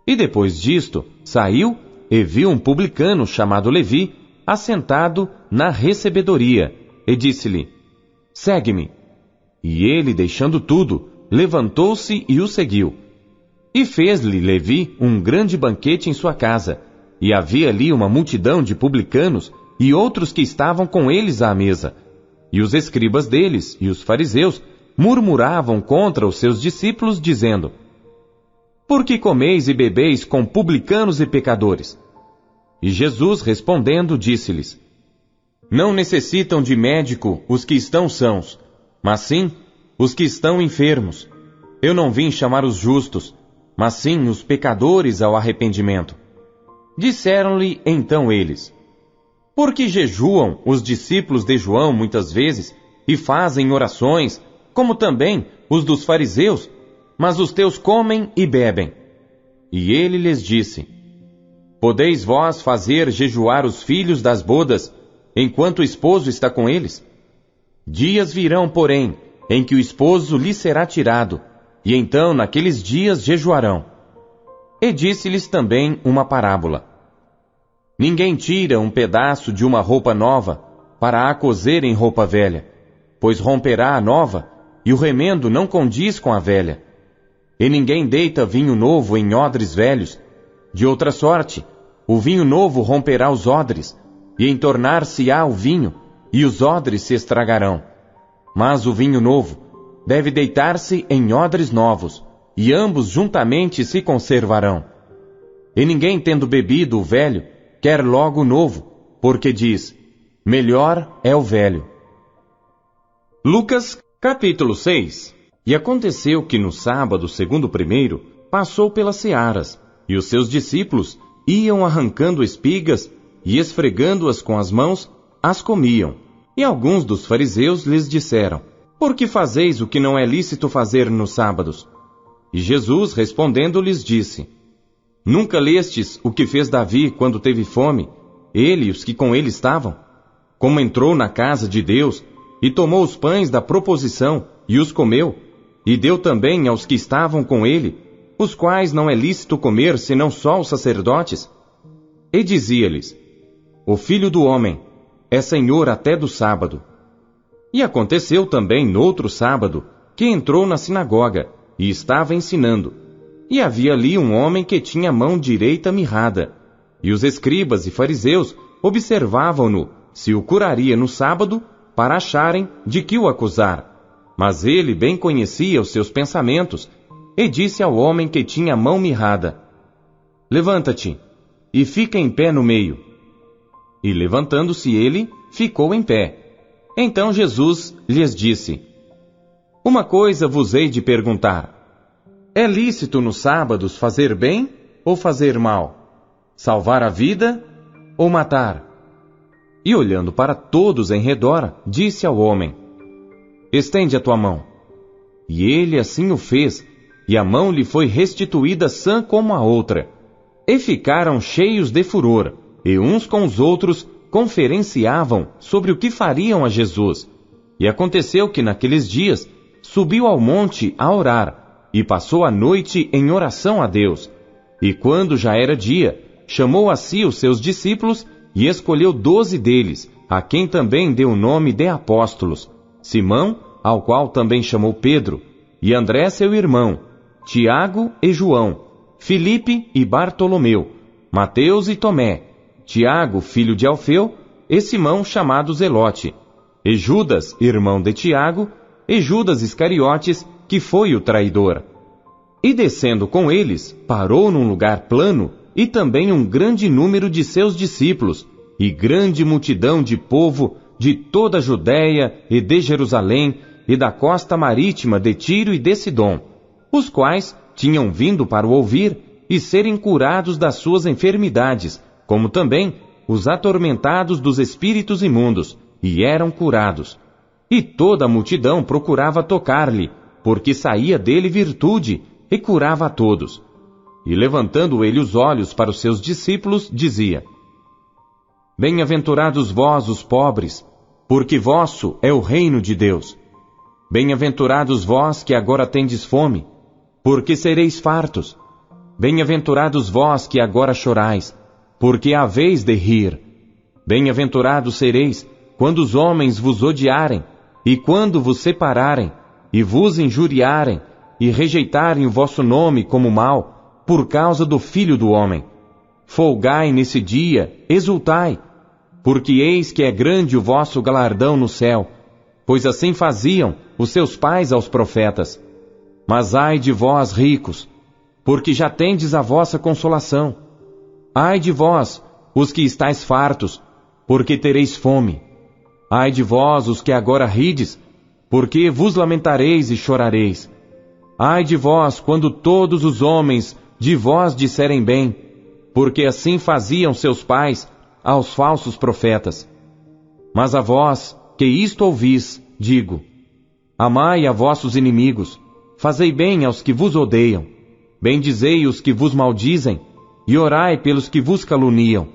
E depois disto, saiu e viu um publicano chamado Levi, assentado na recebedoria, e disse-lhe: segue-me. E ele, deixando tudo, levantou-se e o seguiu. E fez-lhe Levi um grande banquete em sua casa, e havia ali uma multidão de publicanos e outros que estavam com eles à mesa. E os escribas deles e os fariseus murmuravam contra os seus discípulos, dizendo: por que comeis e bebeis com publicanos e pecadores? E Jesus, respondendo, disse-lhes: não necessitam de médico os que estão sãos, mas sim os que estão enfermos. Eu não vim chamar os justos, mas sim os pecadores ao arrependimento. Disseram-lhe então eles: por que jejuam os discípulos de João muitas vezes e fazem orações, como também os dos fariseus, mas os teus comem e bebem? E ele lhes disse: podeis vós fazer jejuar os filhos das bodas, enquanto o esposo está com eles? Dias virão, porém, em que o esposo lhe será tirado, e então naqueles dias jejuarão. E disse-lhes também uma parábola: ninguém tira um pedaço de uma roupa nova para a coser em roupa velha, pois romperá a nova, e o remendo não condiz com a velha. E ninguém deita vinho novo em odres velhos. De outra sorte, o vinho novo romperá os odres, e entornar-se-á o vinho, e os odres se estragarão. Mas o vinho novo deve deitar-se em odres novos, e ambos juntamente se conservarão. E ninguém, tendo bebido o velho, quer logo o novo, porque diz: melhor é o velho. Lucas, capítulo 6. E aconteceu que no sábado, segundo o primeiro, passou pelas searas, e os seus discípulos iam arrancando espigas e esfregando-as com as mãos, as comiam. E alguns dos fariseus lhes disseram: por que fazeis o que não é lícito fazer nos sábados? E Jesus, respondendo, lhes disse: nunca lestes o que fez Davi quando teve fome, ele e os que com ele estavam? Como entrou na casa de Deus, e tomou os pães da proposição, e os comeu, e deu também aos que estavam com ele, os quais não é lícito comer senão só os sacerdotes? E dizia-lhes: o Filho do Homem é Senhor até do sábado. E aconteceu também noutro sábado, que entrou na sinagoga, e estava ensinando. E havia ali um homem que tinha a mão direita mirrada. E os escribas e fariseus observavam-no, se o curaria no sábado, para acharem de que o acusar. Mas ele bem conhecia os seus pensamentos, e disse ao homem que tinha a mão mirrada: levanta-te, e fica em pé no meio. E levantando-se ele, ficou em pé. Então Jesus lhes disse: uma coisa vos hei de perguntar. É lícito nos sábados fazer bem ou fazer mal? Salvar a vida ou matar? E olhando para todos em redor, disse ao homem: estende a tua mão. E ele assim o fez, e a mão lhe foi restituída sã como a outra. E ficaram cheios de furor, e uns com os outros conferenciavam sobre o que fariam a Jesus. E aconteceu que naqueles dias subiu ao monte a orar, e passou a noite em oração a Deus. E quando já era dia, chamou a si os seus discípulos, e escolheu 12 deles, a quem também deu o nome de apóstolos: Simão, ao qual também chamou Pedro, e André seu irmão, Tiago e João, Filipe e Bartolomeu, Mateus e Tomé, Tiago, filho de Alfeu, e Simão chamado Zelote, e Judas, irmão de Tiago, e Judas Iscariotes, que foi o traidor. E descendo com eles, parou num lugar plano, e também um grande número de seus discípulos, e grande multidão de povo de toda a Judéia e de Jerusalém, e da costa marítima de Tiro e de Sidom, os quais tinham vindo para o ouvir e serem curados das suas enfermidades, como também os atormentados dos espíritos imundos, e eram curados. E toda a multidão procurava tocar-lhe, porque saía dele virtude, e curava a todos. E levantando ele os olhos para os seus discípulos, dizia: bem-aventurados vós os pobres, porque vosso é o reino de Deus. Bem-aventurados vós que agora tendes fome, porque sereis fartos. Bem-aventurados vós que agora chorais, porque haveis de rir. Bem-aventurados sereis quando os homens vos odiarem, e quando vos separarem, e vos injuriarem, e rejeitarem o vosso nome como mal, por causa do Filho do Homem. Folgai nesse dia, exultai, porque eis que é grande o vosso galardão no céu, pois assim faziam os seus pais aos profetas. Mas ai de vós, ricos, porque já tendes a vossa consolação. Ai de vós, os que estáis fartos, porque tereis fome. Ai de vós, os que agora rides, porque vos lamentareis e chorareis. Ai de vós, quando todos os homens de vós disserem bem, porque assim faziam seus pais aos falsos profetas. Mas a vós, que isto ouvis, digo: amai a vossos inimigos, fazei bem aos que vos odeiam, bendizei os que vos maldizem, e orai pelos que vos caluniam.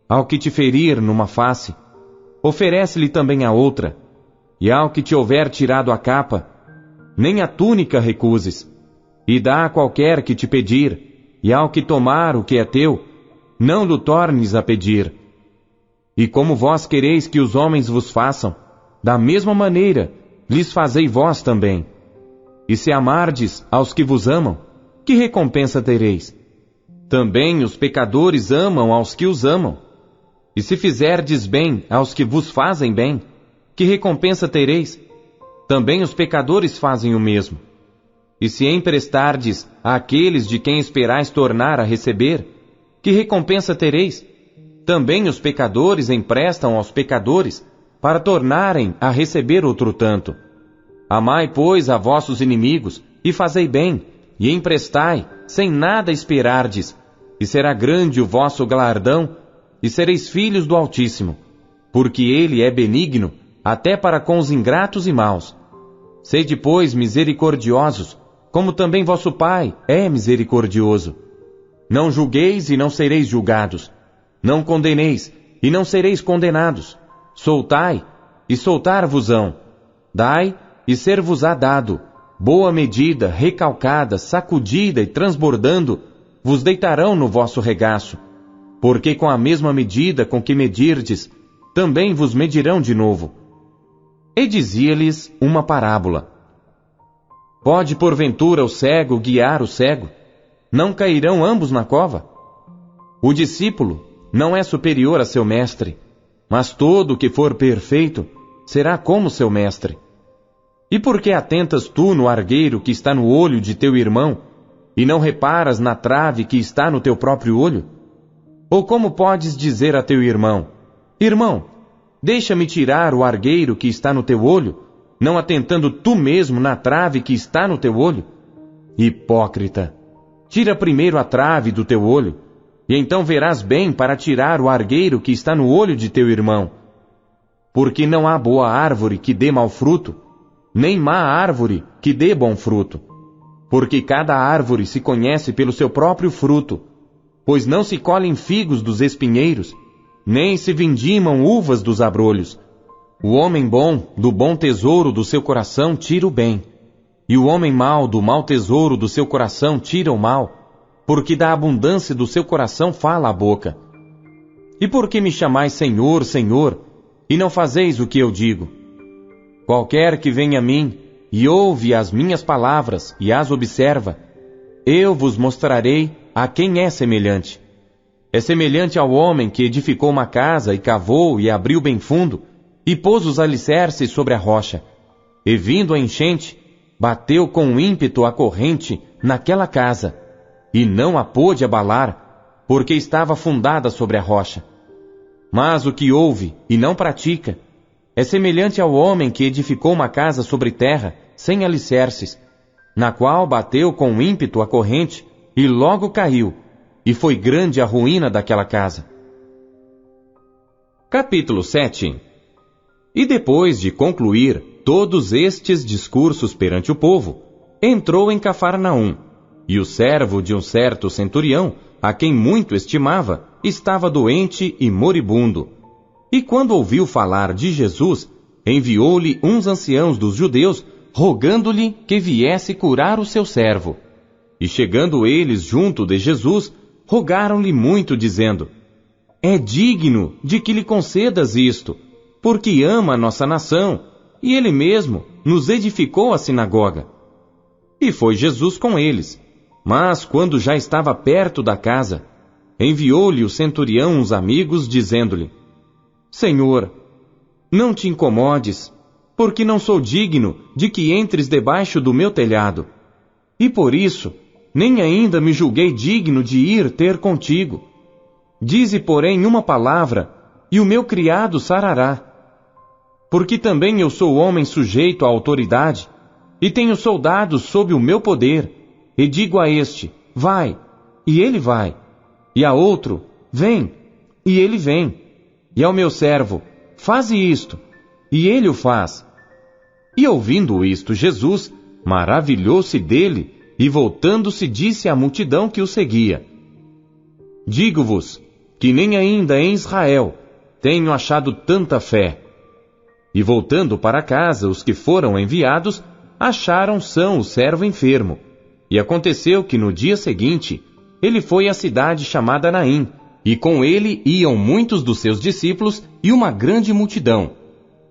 Ao que te ferir numa face, oferece-lhe também a outra, e ao que te houver tirado a capa, nem a túnica recuses, e dá a qualquer que te pedir, e ao que tomar o que é teu, não lhe tornes a pedir. E como vós quereis que os homens vos façam, da mesma maneira lhes fazei vós também. E se amardes aos que vos amam, que recompensa tereis? Também os pecadores amam aos que os amam. E se fizerdes bem aos que vos fazem bem, que recompensa tereis? Também os pecadores fazem o mesmo. E se emprestardes àqueles de quem esperais tornar a receber, que recompensa tereis? Também os pecadores emprestam aos pecadores, para tornarem a receber outro tanto. Amai, pois, a vossos inimigos, e fazei bem, e emprestai, sem nada esperardes, e será grande o vosso galardão, e sereis filhos do Altíssimo, porque ele é benigno, até para com os ingratos e maus. Sede, pois, misericordiosos, como também vosso Pai é misericordioso. Não julgueis e não sereis julgados. Não condeneis e não sereis condenados. Soltai e soltar-vos-ão. Dai e ser-vos-á dado. Boa medida, recalcada, sacudida e transbordando, vos deitarão no vosso regaço. Porque com a mesma medida com que medirdes, também vos medirão de novo. E dizia-lhes uma parábola. Pode porventura o cego guiar o cego? Não cairão ambos na cova? O discípulo não é superior a seu mestre, mas todo o que for perfeito será como seu mestre. E por que atentas tu no argueiro que está no olho de teu irmão, e não reparas na trave que está no teu próprio olho? Ou como podes dizer a teu irmão: irmão, deixa-me tirar o argueiro que está no teu olho, não atentando tu mesmo na trave que está no teu olho? Hipócrita! Tira primeiro a trave do teu olho, e então verás bem para tirar o argueiro que está no olho de teu irmão. Porque não há boa árvore que dê mau fruto, nem má árvore que dê bom fruto. Porque cada árvore se conhece pelo seu próprio fruto, pois não se colhem figos dos espinheiros, nem se vindimam uvas dos abrolhos. O homem bom, do bom tesouro do seu coração, tira o bem, e o homem mau, do mau tesouro do seu coração, tira o mal, porque da abundância do seu coração fala a boca. E por que me chamais Senhor, Senhor, e não fazeis o que eu digo? Qualquer que venha a mim, e ouve as minhas palavras, e as observa, eu vos mostrarei a quem é semelhante. É semelhante ao homem que edificou uma casa, e cavou, e abriu bem fundo, e pôs os alicerces sobre a rocha. E vindo a enchente, bateu com ímpeto a corrente naquela casa, e não a pôde abalar, porque estava fundada sobre a rocha. Mas o que ouve e não pratica é semelhante ao homem que edificou uma casa sobre terra, sem alicerces, na qual bateu com ímpeto a corrente, e logo caiu, e foi grande a ruína daquela casa. Capítulo 7. E depois de concluir todos estes discursos perante o povo, entrou em Cafarnaum, e o servo de um certo centurião, a quem muito estimava, estava doente e moribundo. E quando ouviu falar de Jesus, enviou-lhe uns anciãos dos judeus, rogando-lhe que viesse curar o seu servo. E chegando eles junto de Jesus, rogaram-lhe muito, dizendo: É digno de que lhe concedas isto, porque ama a nossa nação, e ele mesmo nos edificou a sinagoga. E foi Jesus com eles. Mas, quando já estava perto da casa, enviou-lhe o centurião uns amigos, dizendo-lhe: Senhor, não te incomodes, porque não sou digno de que entres debaixo do meu telhado. E por isso, nem ainda me julguei digno de ir ter contigo. Dize, porém, uma palavra, e o meu criado sarará. Porque também eu sou homem sujeito à autoridade, e tenho soldados sob o meu poder, e digo a este: vai, e ele vai, e a outro: vem, e ele vem, e ao meu servo: faze isto, e ele o faz. E ouvindo isto, Jesus maravilhou-se dele, e voltando-se disse à multidão que o seguia: Digo-vos que nem ainda em Israel tenho achado tanta fé. E voltando para casa, os que foram enviados acharam são o servo enfermo. E aconteceu que no dia seguinte ele foi à cidade chamada Naim, e com ele iam muitos dos seus discípulos e uma grande multidão.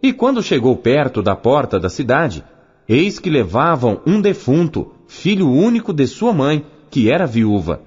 E quando chegou perto da porta da cidade, eis que levavam um defunto, filho único de sua mãe, que era viúva.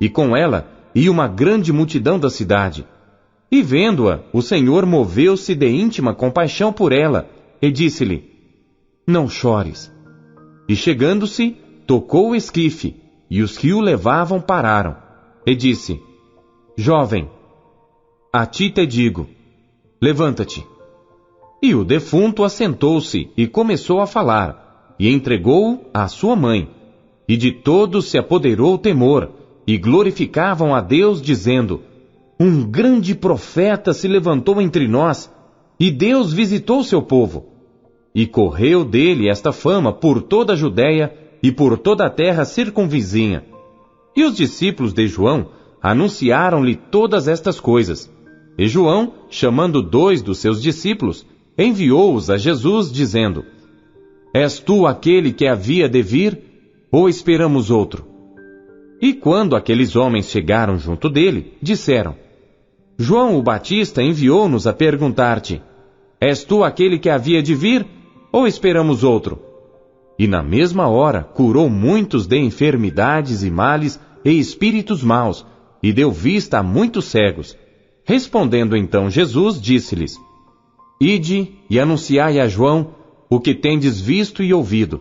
E com ela ia uma grande multidão da cidade. E vendo-a, o Senhor moveu-se de íntima compaixão por ela, e disse-lhe: Não chores. E chegando-se, tocou o esquife, e os que o levavam pararam. E disse: Jovem, a ti te digo, levanta-te. E o defunto assentou-se e começou a falar, e entregou-o à sua mãe. E de todos se apoderou o temor, e glorificavam a Deus, dizendo: Um grande profeta se levantou entre nós, e Deus visitou seu povo. E correu dele esta fama por toda a Judéia e por toda a terra circunvizinha. E os discípulos de João anunciaram-lhe todas estas coisas. E João, chamando 2 dos seus discípulos, enviou-os a Jesus, dizendo: És tu aquele que havia de vir, ou esperamos outro? E quando aqueles homens chegaram junto dele, disseram: João o Batista enviou-nos a perguntar-te: És tu aquele que havia de vir, ou esperamos outro? E na mesma hora curou muitos de enfermidades e males e espíritos maus, e deu vista a muitos cegos. Respondendo então Jesus, disse-lhes: Ide e anunciai a João o que tendes visto e ouvido,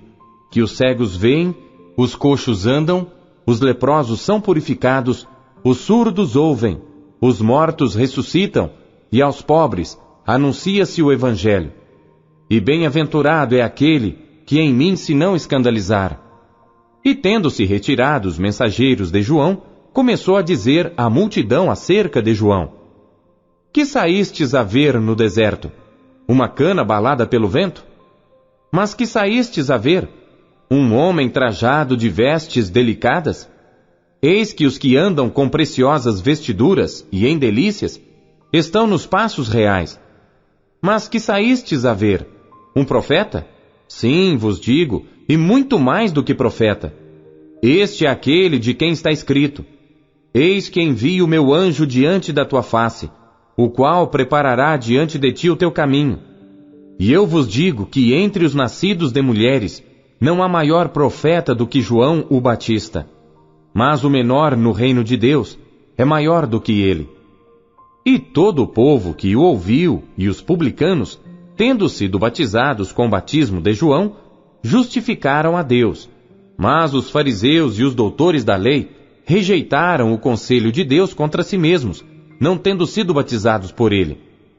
que os cegos veem, os coxos andam, os leprosos são purificados, os surdos ouvem, os mortos ressuscitam, e aos pobres anuncia-se o Evangelho. E bem-aventurado é aquele que em mim se não escandalizar. E tendo-se retirado os mensageiros de João, começou a dizer à multidão acerca de João: Que saístes a ver no deserto? Uma cana abalada pelo vento? Mas que saístes a ver? Um homem trajado de vestes delicadas? Eis que os que andam com preciosas vestiduras e em delícias estão nos passos reais. Mas que saístes a ver? Um profeta? Sim, vos digo, e muito mais do que profeta. Este é aquele de quem está escrito: Eis que envio o meu anjo diante da tua face, o qual preparará diante de ti o teu caminho. E eu vos digo que entre os nascidos de mulheres não há maior profeta do que João o Batista. Mas o menor no reino de Deus é maior do que ele. E todo o povo que o ouviu e os publicanos, tendo sido batizados com o batismo de João, justificaram a Deus. Mas os fariseus e os doutores da lei rejeitaram o conselho de Deus contra si mesmos, não tendo sido batizados por ele.